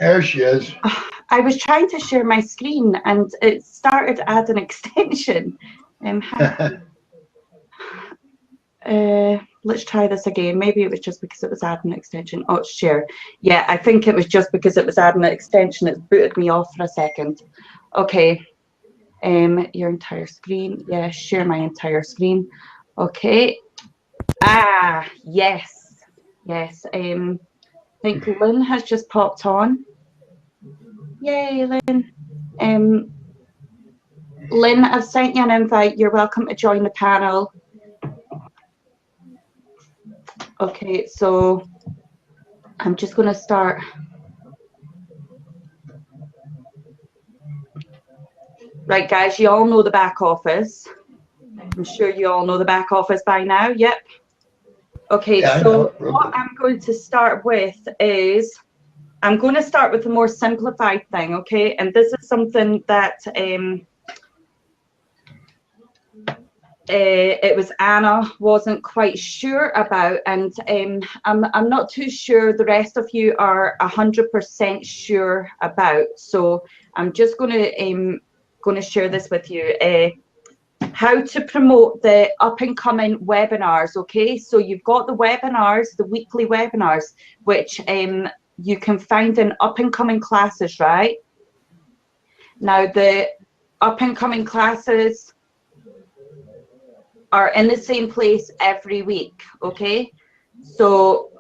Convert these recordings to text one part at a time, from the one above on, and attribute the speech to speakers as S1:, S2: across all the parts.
S1: There she is.
S2: I was trying to share my screen and it started as an extension. Let's try this again. Maybe it was just because it was adding an extension. Oh, share. Yeah, I think it was just because it was adding an extension. It's booted me off for a second. Okay. Your entire screen. Yeah, share my entire screen. Okay. Ah, yes. Yes. I think Lynn has just popped on. Yay, Lynn. Lynn, I've sent you an invite. You're welcome to join the panel. Okay, so I'm just going to start. Right, guys, you all know the back office. I'm sure you all know the back office by now. Yep. Okay, yeah, so what I'm going to start with is, I'm going to start with the more simplified thing, okay? And this is something that it was Anna wasn't quite sure about, and I'm not too sure the rest of you are 100% sure about. So I'm just going to share this with you. How to promote the up-and-coming webinars, okay? So you've got the webinars, the weekly webinars, which you can find in up-and-coming classes, right? Now, the up-and-coming classes are in the same place every week, okay? So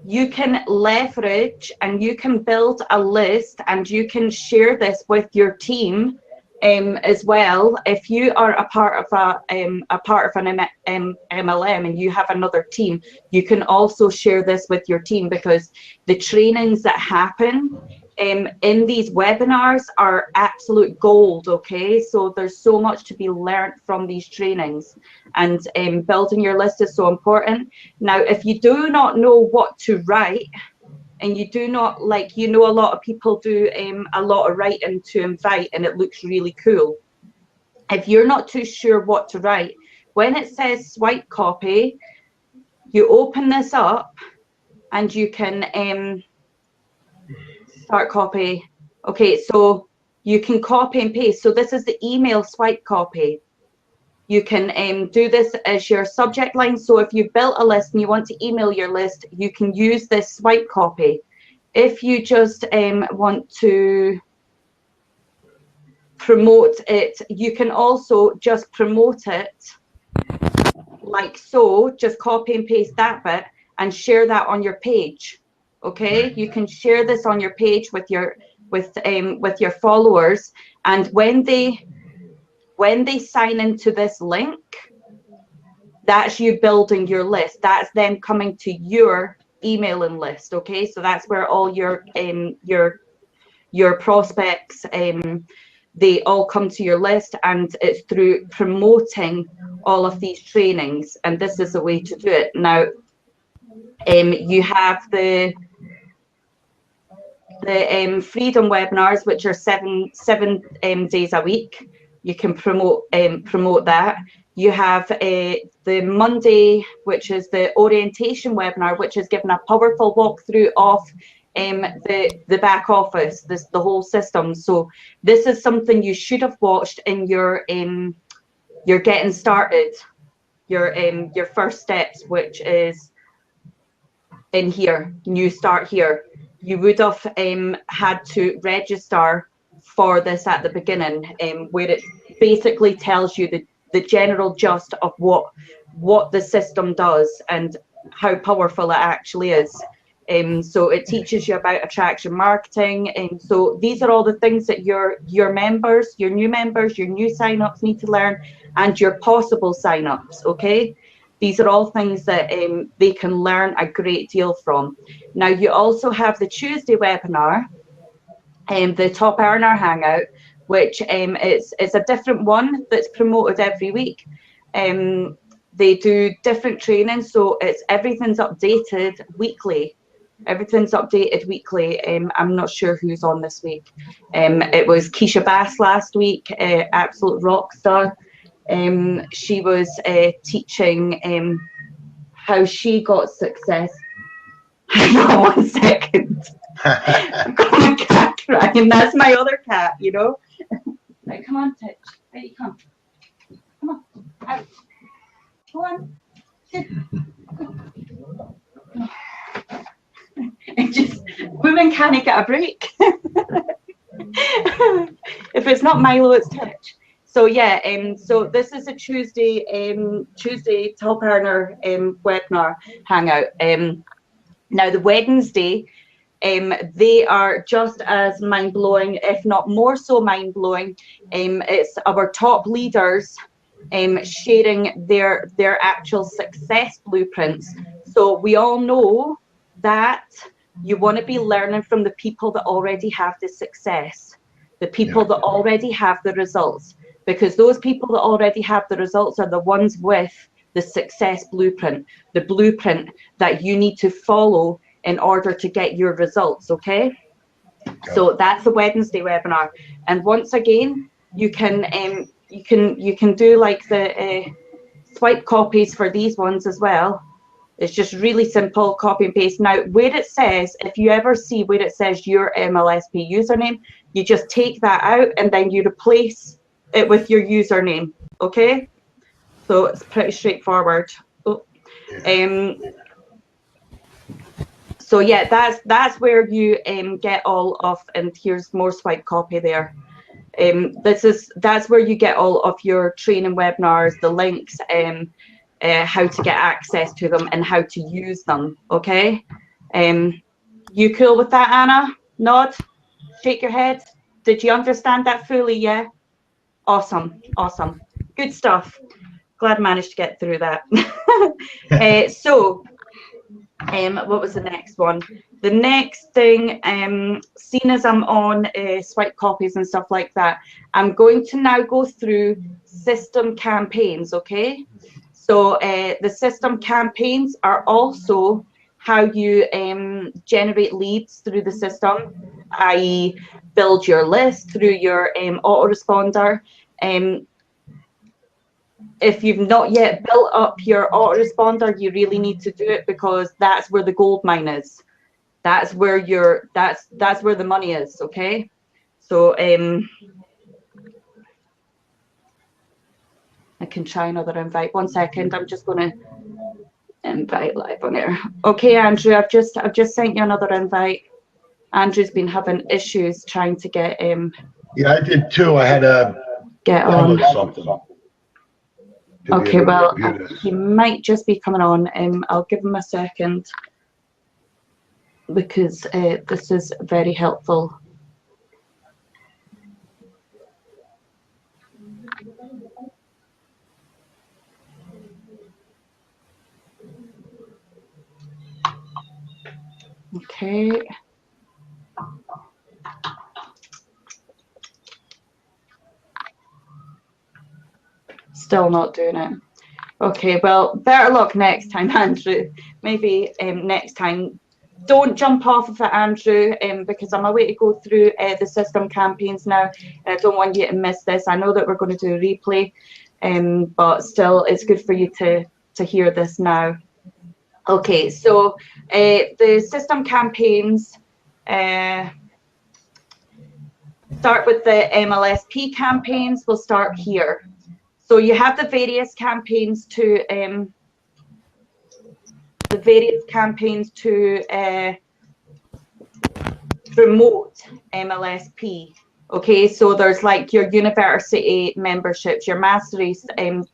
S2: you can leverage and you can build a list and you can share this with your team as well. If you are a part of an MLM and you have another team, you can also share this with your team, because the trainings that happen in these webinars are absolute gold, okay? So there's so much to be learned from these trainings, and building your list is so important. Now, if you do not know what to write, and you do not, like, you know, a lot of people do a lot of writing to invite and it looks really cool. If you're not too sure what to write, when it says swipe copy, you open this up and you can start copy. Okay, so you can copy and paste. So this is the email swipe copy. You can do this as your subject line. So if you've built a list and you want to email your list, you can use this swipe copy. If you just want to promote it, you can also just promote it like so, just copy and paste that bit and share that on your page. Okay, you can share this on your page with your followers, and when they sign into this link, that's you building your list. That's them coming to your emailing list. Okay, so that's where all your prospects, they all come to your list, and it's through promoting all of these trainings, and this is the way to do it. Now, you have the freedom webinars, which are seven days a week. You can promote that. You have the Monday, which is the orientation webinar, which is given a powerful walkthrough of the back office, the whole system. So this is something you should have watched in your getting started, your first steps, which is in here, new start here. You would have had to register for this at the beginning, where it basically tells you the general gist of what the system does and how powerful it actually is. So it teaches you about attraction marketing, and so these are all the things that your members, your new signups need to learn, and your possible signups. Okay, these are all things that they can learn a great deal from. Now, you also have the Tuesday webinar, the Top Earner Hangout, which is a different one that's promoted every week. They do different training, so everything's updated weekly. Everything's updated weekly. I'm not sure who's on this week. It was Keisha Bass last week, absolute rock star. She was teaching how she got success. Hang on 1 second. I've got my cat crying. That's my other cat, you know. Right, come on, Titch. Ready, come. Come on. Out. Go on. It just, women can't get a break. If it's not Milo, it's Titch. So yeah, so this is a Tuesday top earner webinar hangout. Now the Wednesday, they are just as mind-blowing, if not more so mind-blowing. It's our top leaders sharing their actual success blueprints. So we all know that you want to be learning from the people that already have the success, the people that already have the results, because those people that already have the results are the ones with the success blueprint, the blueprint that you need to follow in order to get your results. Okay, so that's the Wednesday webinar, and once again you can do like the swipe copies for these ones as well. It's just really simple, copy and paste. Now, where it says, if you ever see where it says your MLSP username, you just take that out and then you replace it with your username. Okay, so it's pretty straightforward. Oh. So yeah, that's where you get all of, and here's more swipe copy there. That's where you get all of your training webinars, the links, how to get access to them and how to use them. Okay, you cool with that, Anna? Nod, shake your head. Did you understand that fully? Yeah, awesome, awesome, good stuff. Glad I managed to get through that. So what was the next one? The next thing, seeing as I'm on swipe copies and stuff like that, I'm going to now go through system campaigns. Okay, so the system campaigns are also how you generate leads through the system, i.e. build your list through your autoresponder. If you've not yet built up your autoresponder, you really need to do it, because that's where the gold mine is. That's where that's where the money is. Okay, so I can try another invite. 1 second, I'm just going to invite live on air. Okay, Andrew, I've just sent you another invite. Andrew's been having issues trying to get
S1: yeah, I did too. I had to
S2: get on
S1: something.
S2: Okay, well, he might just be coming on. I'll give him a second, because this is very helpful. Okay. Still not doing it. Okay, well, better luck next time, Andrew. Maybe next time. Don't jump off of it, Andrew, because I'm away to go through the system campaigns now. I don't want you to miss this. I know that we're going to do a replay, but still, it's good for you to hear this now. Okay, so the system campaigns start with the MLSP campaigns. We'll start here. So you have the various campaigns to promote MLSP. Okay, so there's like your university memberships, your masteries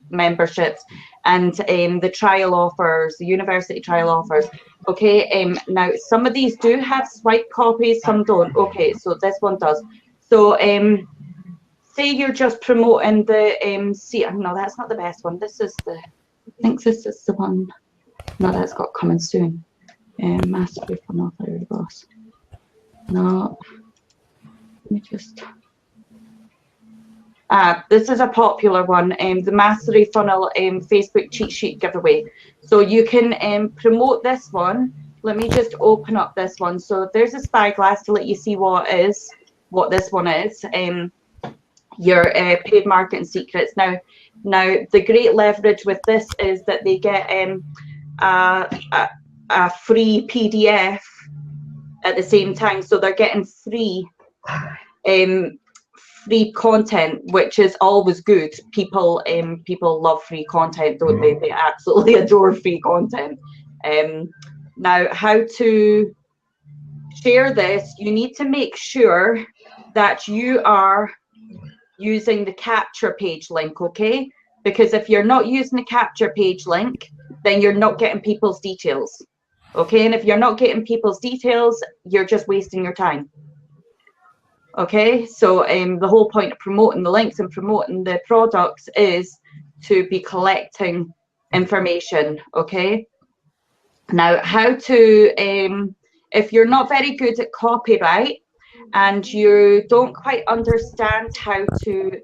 S2: memberships, and the trial offers, the university trial offers. Okay, now some of these do have swipe copies, some don't. Okay, so this one does. So say you're just promoting the no, that's not the best one. This is the, I think this is the one. No, that's got coming soon. Mastery for North Area Boss. No, let me just. This is a popular one. The Mastery Funnel Facebook cheat sheet giveaway. So you can promote this one. Let me just open up this one. So there's a spyglass to let you see what this one is. Your paid marketing secrets. Now the great leverage with this is that they get a free PDF at the same time, so they're getting free content, which is always good. People love free content, don't they? They absolutely adore free content. Now, how to share this? You need to make sure that you are using the capture page link, okay? Because if you're not using the capture page link, then you're not getting people's details, okay? And if you're not getting people's details, you're just wasting your time. Okay, so the whole point of promoting the links and promoting the products is to be collecting information, okay? Now, how to, if you're not very good at copyright and you don't quite understand how to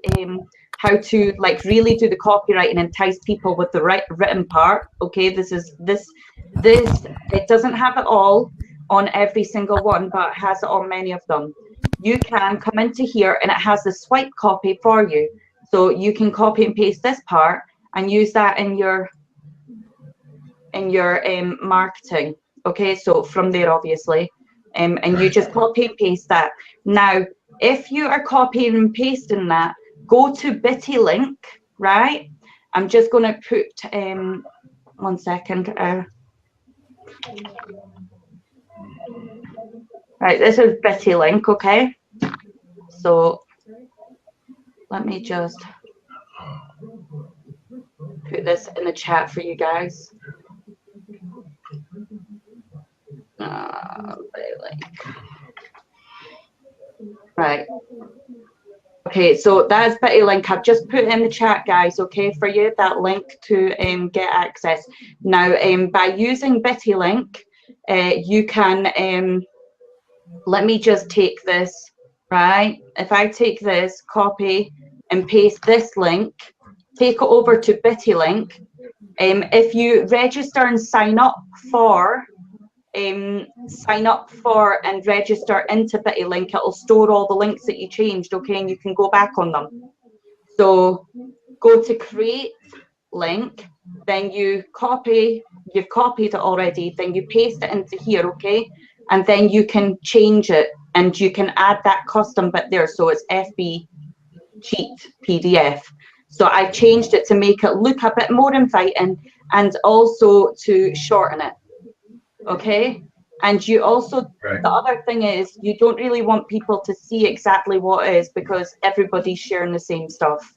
S2: like really do the copyright and entice people with the right written part, okay, this it doesn't have it all on every single one, but it has it on many of them. You can come into here and it has the swipe copy for you. So you can copy and paste this part and use that in your marketing. Okay, so from there, obviously, and you just copy and paste that. Now, if you are copying and pasting that, go to Bitty link, right? I'm just going to put, 1 second. Right, this is Bitty link, okay? So let me just put this in the chat for you guys. Right. Okay, so that's Bitty link. I've just put in the chat, guys, okay, for you, that link to get access. Now, by using Bitty link, you can, let me just take this, right? If I take this, copy and paste this link, take it over to Bitty link. If you register and sign up for and register into Bitty link, it'll store all the links that you changed, okay, and you can go back on them. So go to create link, then you've copied it already, then you paste it into here, okay, and then you can change it and you can add that custom bit there. So it's FB cheat PDF. So I've changed it to make it look a bit more inviting and also to shorten it. Okay, and you also, the other thing is, you don't really want people to see exactly what it is because everybody's sharing the same stuff.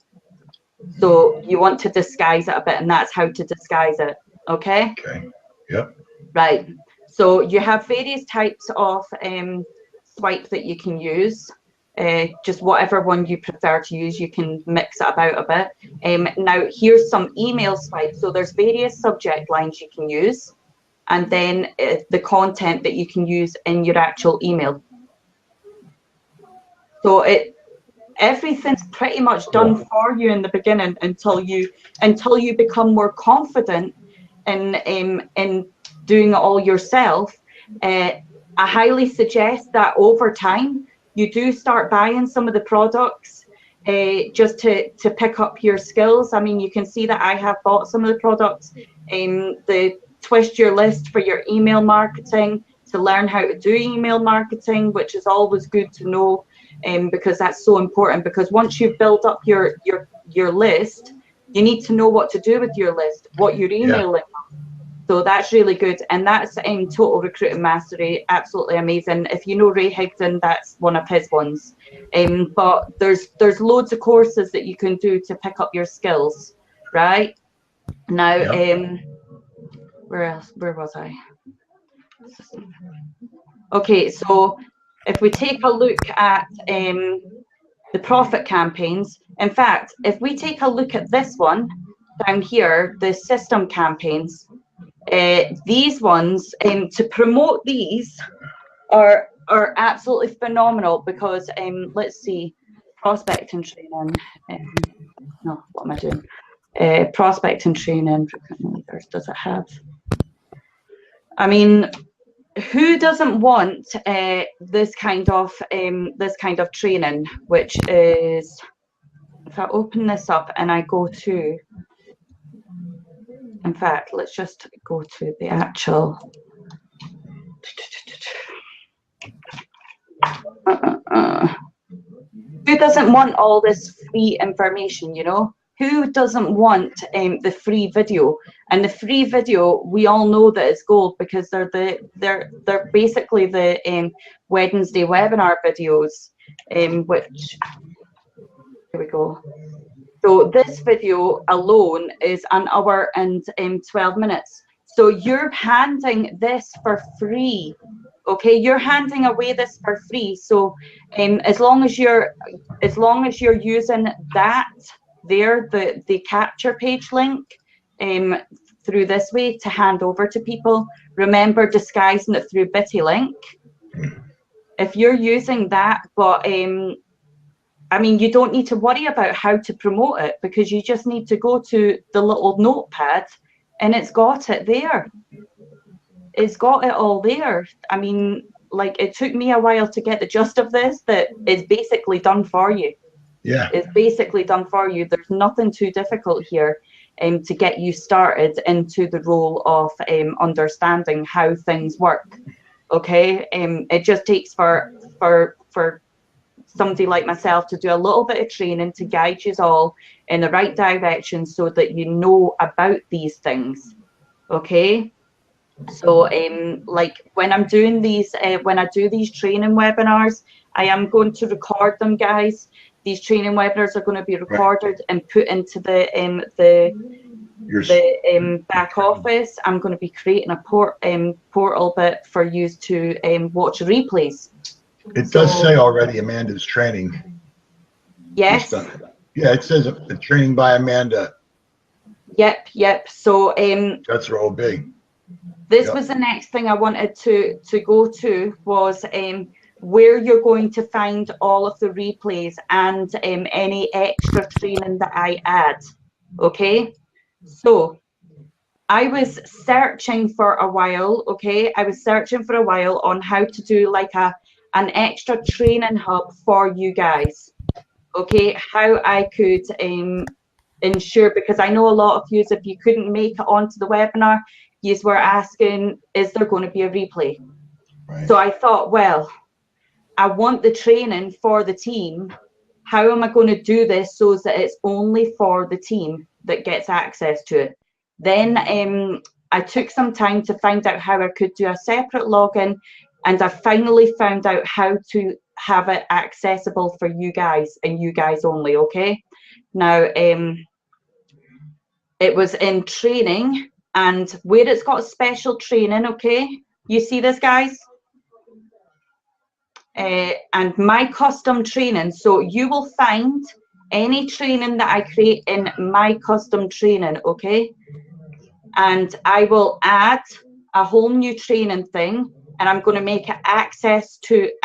S2: So you want to disguise it a bit, and that's how to disguise it. Okay.
S1: Okay. Yep.
S2: Right. So you have various types of swipe that you can use. Just whatever one you prefer to use, you can mix it about a bit. Now here's some email swipes. So there's various subject lines you can use, and then the content that you can use in your actual email. So everything's pretty much done for you in the beginning until you become more confident in doing it all yourself. I highly suggest that over time you do start buying some of the products just to pick up your skills. I mean, you can see that I have bought some of the products. The twist your list for your email marketing, to learn how to do email marketing, which is always good to know, because that's so important. Because once you've built up your list, you need to know what to do with your list, what you're emailing. So that's really good, and that's Total Recruiting Mastery, absolutely amazing. If you know Ray Higdon, that's one of his ones. But there's loads of courses that you can do to pick up your skills, right? Now, where was I? Okay, so if we take a look at the profit campaigns, in fact, if we take a look at this one down here, the system campaigns, these ones, to promote these are absolutely phenomenal, because let's see, prospecting training, no, what am I doing? Prospecting training, recruitment leaders, does it have? I mean, who doesn't want this kind of training, which is, if I open this up and I go to, in fact, let's just go to the actual Who doesn't want all this free information, you know? Who doesn't want the free video? And the free video, we all know that it's gold because they're basically the Wednesday webinar videos, which, here we go. So this video alone is an hour and 12 minutes. So you're handing this for free. Okay, you're handing away this for free. So as long as you're using that there, the capture page link through this way to hand over to people, remember disguising it through Bitty link. If you're using that, but I mean, you don't need to worry about how to promote it because you just need to go to the little notepad and it's got it there. It's got it all there. I mean, like, it took me a while to get the gist of this, that it's basically done for you.
S1: Yeah.
S2: It's basically done for you. There's nothing too difficult here to get you started into the role of understanding how things work. Okay. It just takes for somebody like myself to do a little bit of training to guide you all in the right direction so that you know about these things. Okay. So like when I'm doing these, when I do these training webinars, I am going to record them, guys. These training webinars are going to be recorded and put into the back office. I'm going to be creating a portal bit for you to watch replays.
S1: It does say already Amanda's training.
S2: Yes.
S1: Yeah, it says a training by Amanda.
S2: Yep. So
S1: that's real big.
S2: This was the next thing I wanted to go to was where you're going to find all of the replays and any extra training that I add. Okay, so I was searching for a while. Okay, I was searching for a while on how to do like an extra training hub for you guys. Okay, how I could ensure, because I know a lot of you, if you couldn't make it onto the webinar, you were asking, is there going to be a replay? Right. So I thought, well, I want the training for the team. How am I going to do this so that it's only for the team that gets access to it? Then I took some time to find out how I could do a separate login, and I finally found out how to have it accessible for you guys and you guys only. Okay, now it was in training, and where it's got special training, okay, you see this, guys, and my custom training. So you will find any training that I create in my custom training, okay, and I will add a whole new training thing, and I'm going to make it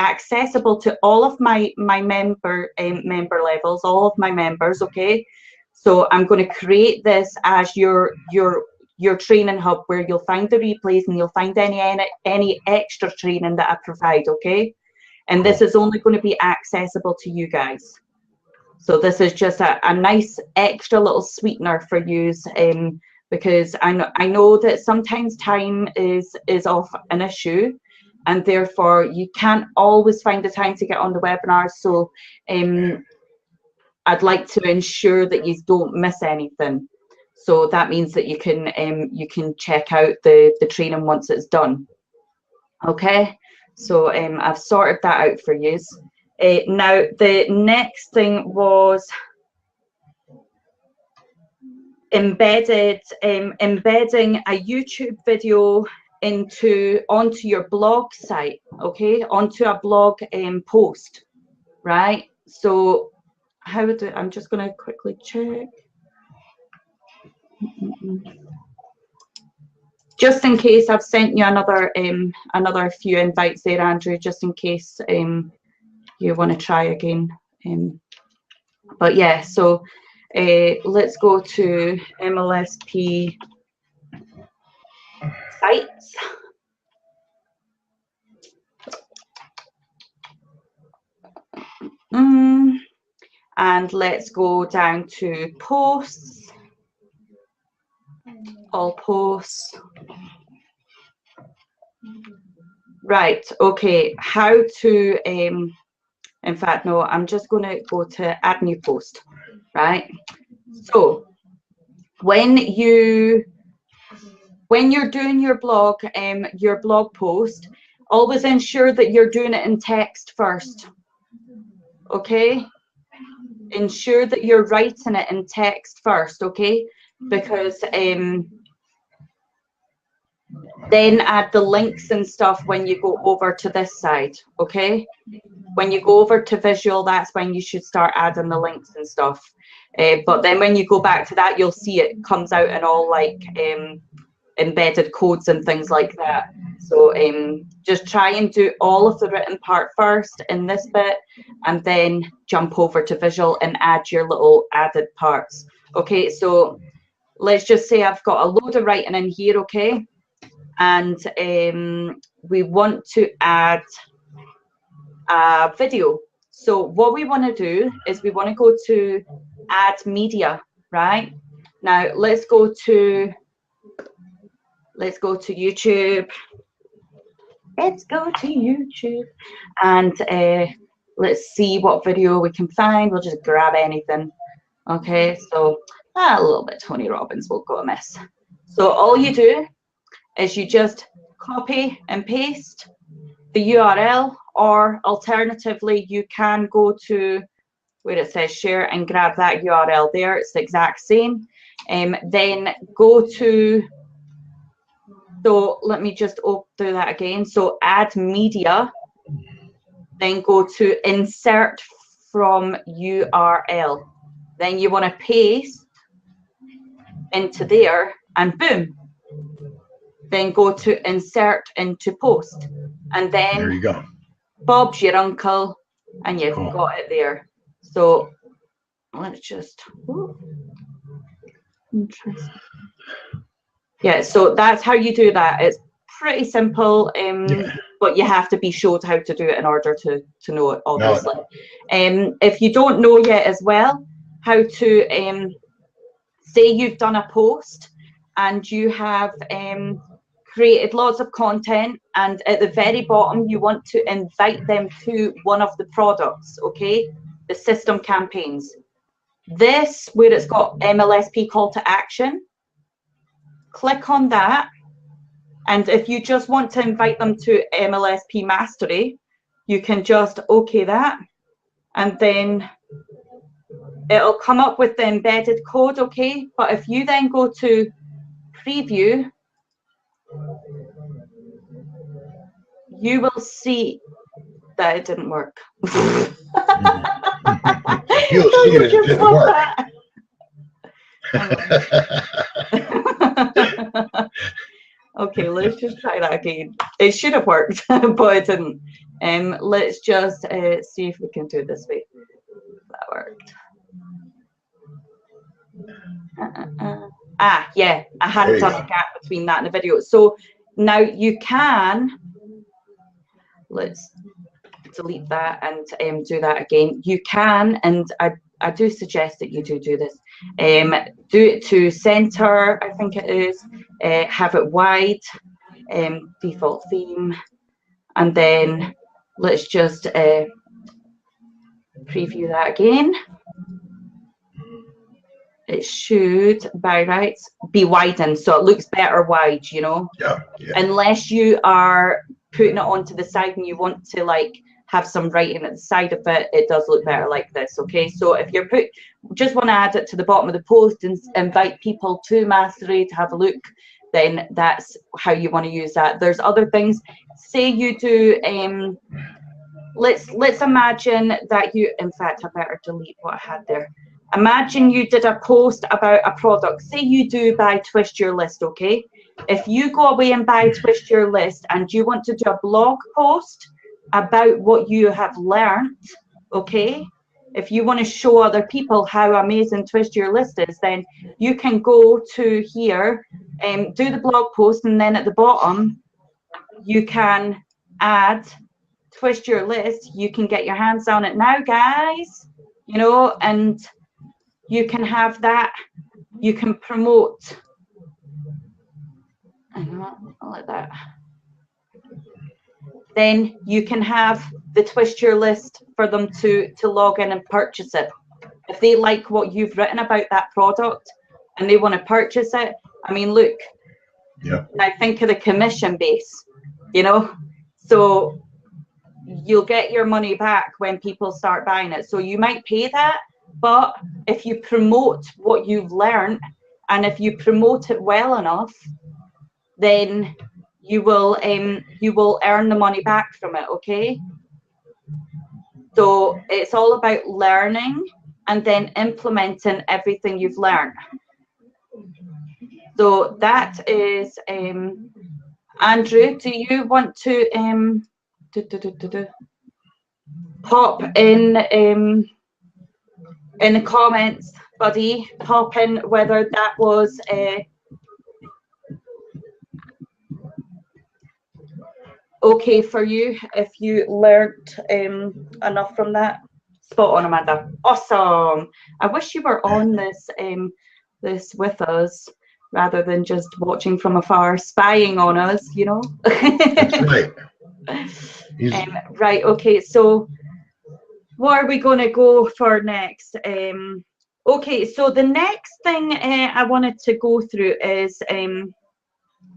S2: accessible to all of my member levels, all of my members. Okay, so I'm going to create this as your training hub where you'll find the replays and you'll find any extra training that I provide. Okay, and this is only going to be accessible to you guys. So this is just a nice extra little sweetener for you, because I know that sometimes time is of an issue, and therefore you can't always find the time to get on the webinar. So I'd like to ensure that you don't miss anything. So that means that you can check out the training once it's done. Okay, so I've sorted that out for you. Now the next thing was embedding a YouTube video onto your blog site. Okay, onto a blog post, right? So how would it, I'm just going to quickly check. Just in case, I've sent you another few invites there, Andrew, just in case you want to try again. But yeah, so let's go to MLSP sites. And let's go down to posts, all posts. Right, okay, how to, in fact, no, I'm just going to go to add new post, right? So when you're doing your blog post, always ensure that you're doing it in text first, okay? Ensure that you're writing it in text first, okay? Because then add the links and stuff when you go over to this side, okay? When you go over to visual, that's when you should start adding the links and stuff. But then when you go back to that, you'll see it comes out in all like embedded codes and things like that. So just try and do all of the written part first in this bit, and then jump over to visual and add your little added parts. Okay, so let's just say I've got a load of writing in here, okay? And we want to add a video. So what we want to do is we want to go to add media, right? Now let's go to YouTube. Let's go to YouTube and let's see what video we can find. We'll just grab anything. Okay, so a little bit Tony Robbins will go amiss. So all you do is you just copy and paste the URL, or alternatively you can go to where it says share and grab that URL there. It's the exact same. Then go to, so let me just do that again. So add media, then go to insert from URL. Then you want to paste into there and boom. Then go to insert into post. And then
S1: there you go.
S2: Bob's your uncle and you've got it there. So let's just, interesting. Yeah, so that's how you do that. It's pretty simple, but you have to be showed how to do it in order to know it, obviously. No. If you don't know yet as well, how to, say you've done a post and you have created lots of content, and at the very bottom you want to invite them to one of the products, okay? The system campaigns. This, where it's got MLSP call to action, click on that, and if you just want to invite them to MLSP Mastery, you can just okay that, and then it'll come up with the embedded code, okay? But if you then go to preview, you will see that it didn't work.
S1: You'll see it didn't work.
S2: Okay, let's just try that again. It should have worked, but it didn't. Let's just see if we can do it this way. That worked. Yeah, I hadn't done a gap between that and the video. So now you can, let's delete that and do that again. You can, and I do suggest that you do this. Do it to center, I think it is. Have it wide, default theme, and then let's just preview that again. It should, by rights, be widened, so it looks better wide, you know?
S1: Yeah.
S2: Unless you are putting it onto the side and you want to like have some writing at the side of it, it does look better like this, okay? So if you're just want to add it to the bottom of the post and invite people to Mastery to have a look, then that's how you want to use that. There's other things. Say you do, let's imagine that you, in fact, I better delete what I had there. Imagine you did a post about a product. Say you do buy Twist Your List, okay? If you go away and buy Twist Your List and you want to do a blog post about what you have learned, okay? If you want to show other people how amazing Twist Your List is, then you can go to here and do the blog post, and then at the bottom, you can add Twist Your List. You can get your hands on it now, guys, you know, and you can have that, you can promote. I'll let that. then you can have the twist your list for them to log in and purchase it. If they like what you've written about that product and they want to purchase it, I mean, look,
S1: yeah.
S2: I think of the commission base, you know, so you'll get your money back when people start buying it. So you might pay that, but if you promote what you've learned and if you promote it well enough, then you will earn the money back from it. Okay, so it's all about learning and then implementing everything you've learned. So that is Andrew, do you want to pop in the comments, buddy, pop in whether that was okay for you, if you learnt enough from that. Spot on, Amanda. Awesome. I wish you were on this with us rather than just watching from afar, spying on us, you know.
S1: That's right.
S2: Right, okay, so what are we going to go for next? Okay, so the next thing I wanted to go through is I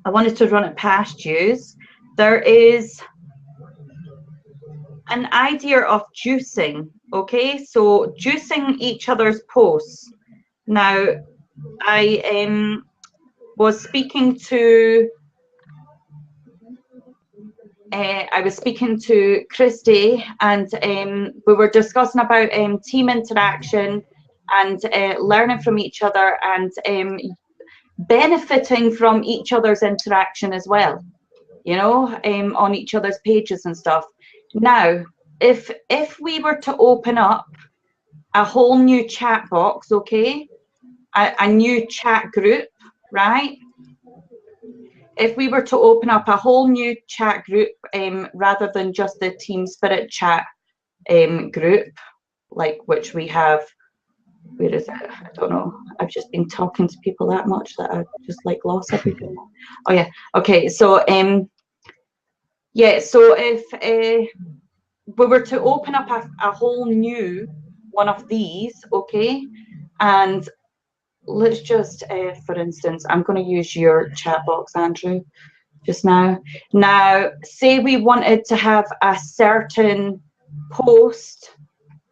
S2: wanted to run it past you. There is an idea of juicing, okay? So juicing each other's posts. Now, I was speaking to Christy, and we were discussing about team interaction and learning from each other and benefiting from each other's interaction as well, you know, on each other's pages and stuff. Now, if we were to open up a whole new chat box, okay, a new chat group, right? If we were to open up a whole new chat group rather than just the Team Spirit chat group, like which we have, where is it? I don't know. I've just been talking to people that much that I just like lost everything. Oh yeah. Okay. So yeah. So if we were to open up a whole new one of these, okay, and let's just, for instance, I'm going to use your chat box, Andrew, just now. Now, say we wanted to have a certain post,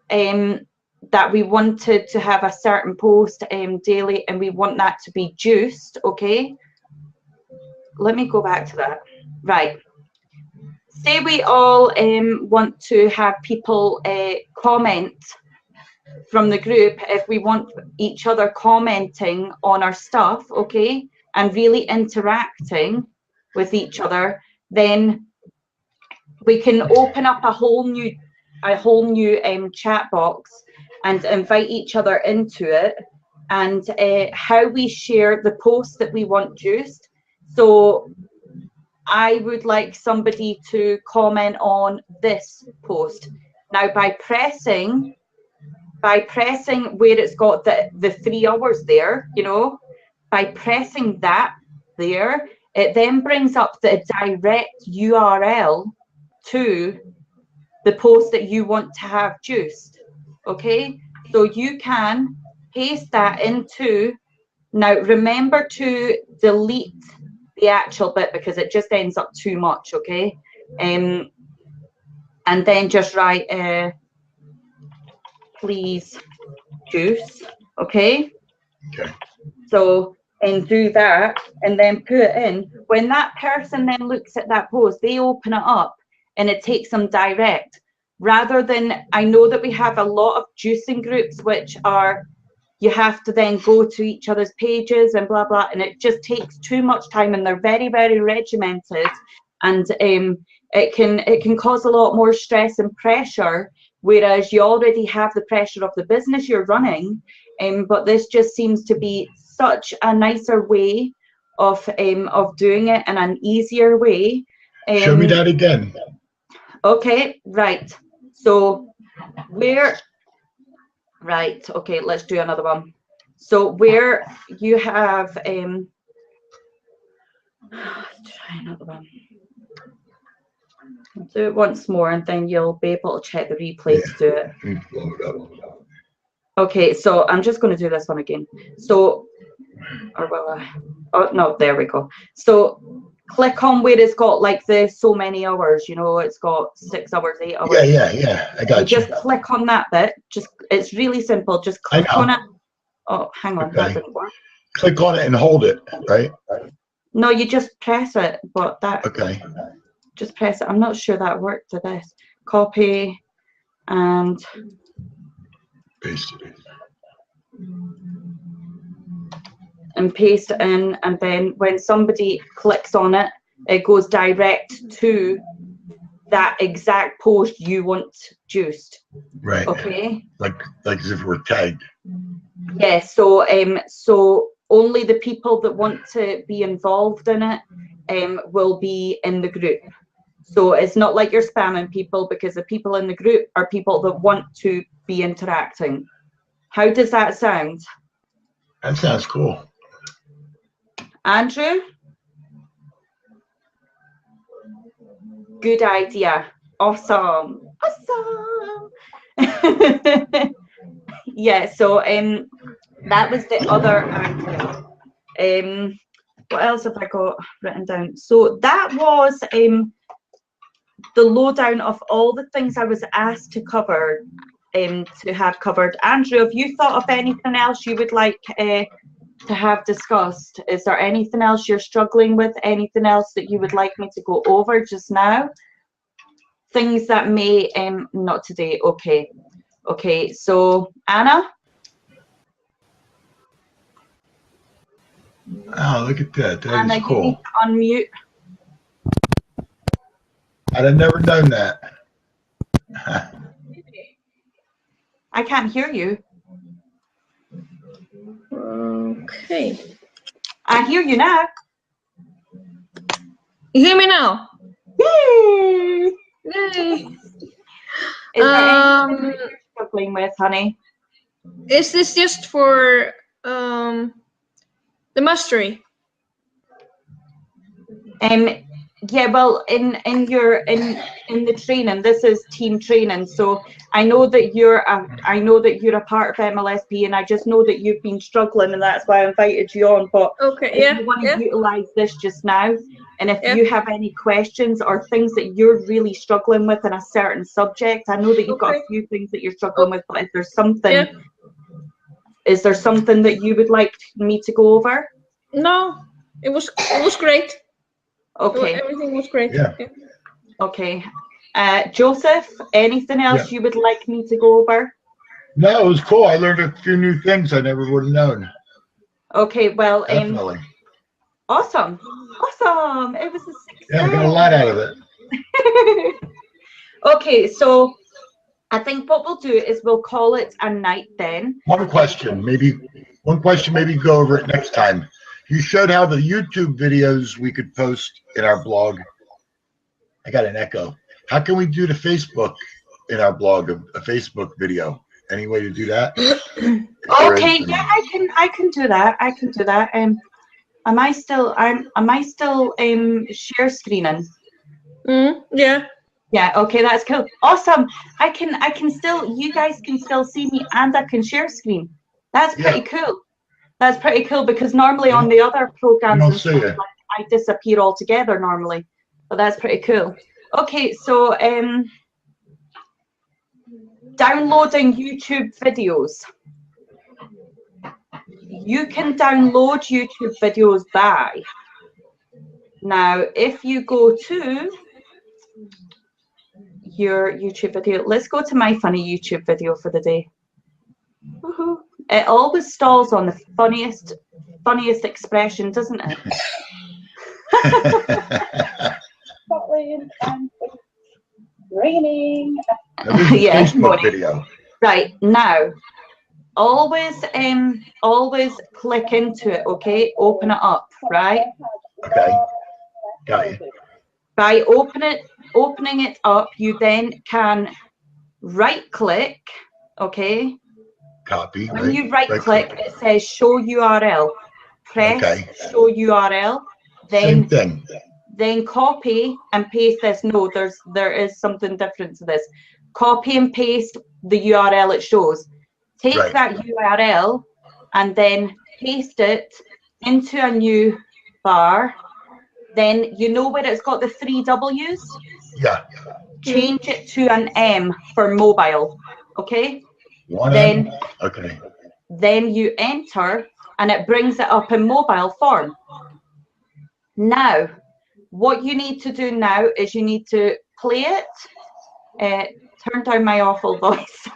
S2: that we wanted to have a certain post daily, and we want that to be juiced, okay? Let me go back to that. Right. Say we all want to have people comment from the group. If we want each other commenting on our stuff, okay, and really interacting with each other, then we can open up a whole new chat box and invite each other into it, and how we share the post that we want juiced. So I would like somebody to comment on this post. Now, by pressing where it's got the 3 hours there, you know, by pressing that there, it then brings up the direct URL to the post that you want to have juiced, okay? So you can paste that into, now remember to delete the actual bit because it just ends up too much, okay? And then just write, please juice, okay?
S1: Okay.
S2: So, and do that, and then put it in. When that person then looks at that post, they open it up and it takes them direct. Rather than, I know that we have a lot of juicing groups which are, you have to then go to each other's pages and blah, blah, and it just takes too much time, and they're very, very regimented, and it can cause a lot more stress and pressure, whereas you already have the pressure of the business you're running, but this just seems to be such a nicer way of doing it, and an easier way.
S1: Show me that again.
S2: Okay, right. So right, okay, let's do another one. So where you have let's try another one. Do it once more, and then you'll be able to check the replay to do it.
S1: Blow it up.
S2: Okay, so I'm just going to do this one again. So, or will I? Oh, no, there we go. So click on where it's got like the so many hours, you know, it's got 6 hours, 8 hours.
S1: Yeah. I got you.
S2: Just click on that bit. It's really simple. Just click on it. Oh, hang on, that didn't work.
S1: Click on it and hold it, right?
S2: No, you just press it, but that.
S1: Okay.
S2: Just press it. I'm not sure that worked for this. Copy and
S1: Paste it.
S2: And paste it in, and then when somebody clicks on it, it goes direct to that exact post you want juiced.
S1: Right.
S2: Okay.
S1: Like as if we're tagged.
S2: Yeah. So so only the people that want to be involved in it will be in the group. So it's not like you're spamming people, because the people in the group are people that want to be interacting. How does that sound?
S1: That sounds cool.
S2: Andrew? Good idea. Awesome. Yeah, so that was the other angle. What else have I got written down? So that was the lowdown of all the things I was asked to cover, to have covered. Andrew, have you thought of anything else you would like to have discussed? Is there anything else you're struggling with? Anything else that you would like me to go over just now? Things that may not today. Okay, so Anna?
S1: Oh, look at that. That
S2: Anna,
S1: is cool.
S2: you need to unmute.
S1: I'd have never known that.
S2: I can't hear you.
S3: Okay.
S2: I hear you now.
S3: You hear me now?
S2: Yay!
S3: Yay.
S2: Is there anything that you're struggling with, honey?
S3: Is this just for the mastery?
S2: Yeah, well, in the training, this is team training. So I know that you're a part of MLSP, and I just know that you've been struggling, and that's why I invited you on. But
S3: Okay,
S2: if you want to utilize this just now, and if you have any questions or things that you're really struggling with in a certain subject, I know that you've got a few things that you're struggling with, but if there's something, is there something that you would like me to go over?
S3: No, it was great.
S2: Okay.
S3: Everything was great.
S1: Yeah.
S2: Okay. Joseph, anything else you would like me to go over?
S1: No, it was cool. I learned a few new things I never would have known.
S2: Okay, well,
S1: Definitely.
S2: Awesome. It was a success.
S1: Yeah, I got a lot out of it.
S2: Okay, so I think what we'll do is we'll call it a night then.
S1: One question, maybe go over it next time. You showed how the YouTube videos we could post in our blog. I got an echo. How can we do the Facebook in our blog, a Facebook video? Any way to do that?
S2: Okay, yeah, I can do that. I can do that. Am I still share screening?
S3: Yeah.
S2: Yeah, okay, that's cool. Awesome. I can still, you guys can still see me, and I can share screen. That's pretty cool. That's pretty cool, because normally on the other programs and stuff, like, I disappear altogether normally, but that's pretty cool. Okay, so downloading YouTube videos. You can download YouTube videos by. Now, if you go to your YouTube video, let's go to my funny YouTube video for the day. Woohoo. It always stalls on the funniest expression, doesn't it? Raining.
S1: Yeah, Facebook video.
S2: Right, now, always click into it, okay? Open it up, right?
S1: Okay, got it.
S2: By opening it up, you then can right-click, okay?
S1: Copy.
S2: When you right-click, it says show URL. Press show URL. Then
S1: same thing.
S2: then copy and paste this. No, there is something different to this. Copy and paste the URL it shows. Take
S1: Right.
S2: that URL and then paste it into a new bar. Then you know where it's got the 3 W's?
S1: Yeah.
S2: Change it to an M for mobile. Okay?
S1: One
S2: Then,
S1: M? Okay.
S2: then you enter and it brings it up in mobile form. Now, what you need to do now is you need to play it. Turn down my awful voice.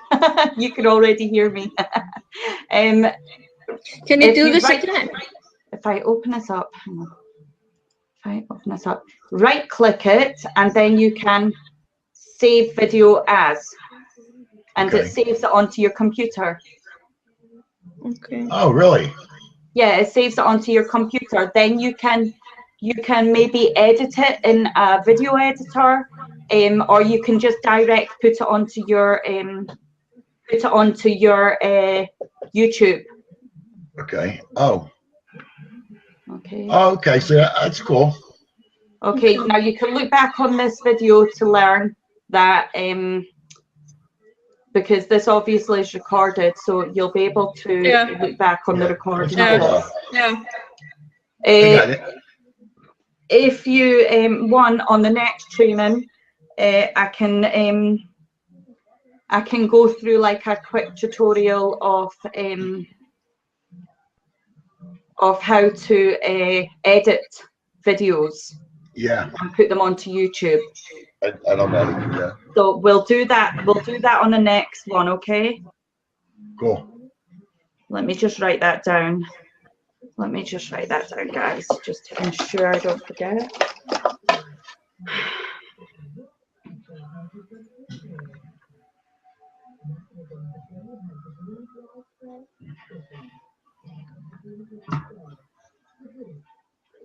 S2: You can already hear me.
S3: Can you
S2: if
S3: do
S2: you
S3: this
S2: right-
S3: again?
S2: If I open this up, hang on. If I open this up, right click it, and then you can save video as, and
S1: Okay.
S2: it saves it onto your computer.
S3: Okay.
S1: Oh, really?
S2: Yeah, it saves it onto your computer. Then you can maybe edit it in a video editor, or you can just direct put it onto your YouTube.
S1: Okay. Oh.
S2: Okay.
S1: Oh, okay. So that's cool.
S2: Okay. Now you can look back on this video to learn that because this obviously is recorded, so you'll be able to look back on the recording of this.
S3: Yeah.
S1: I got it.
S2: If you want on the next training, I can go through like a quick tutorial of how to edit videos.
S1: Yeah.
S2: And put them onto YouTube.
S1: I don't know. Yeah.
S2: So we'll do that. We'll do that on the next one. Okay.
S1: Cool.
S2: Let me just write that down. Let me just write that down, guys, just to ensure I don't forget.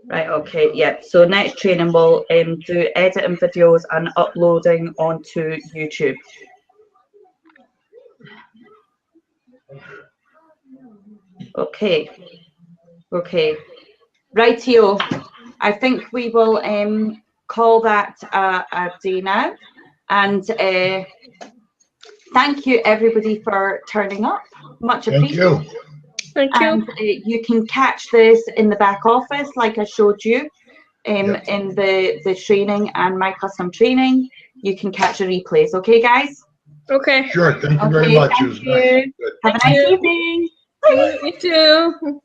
S2: Right, okay, yeah. So next training we'll do editing videos and uploading onto YouTube. Okay. Okay. Rightio. I think we will call that a day now. And thank you everybody for turning up. Much appreciated.
S1: Thank you.
S3: Thank you.
S2: And you can catch this in the back office, like I showed you, in the training and my custom training. You can catch the replays. Okay, guys?
S3: Okay.
S1: Sure. Thank you very much. It was nice. Good.
S2: Have a nice evening.
S3: You too.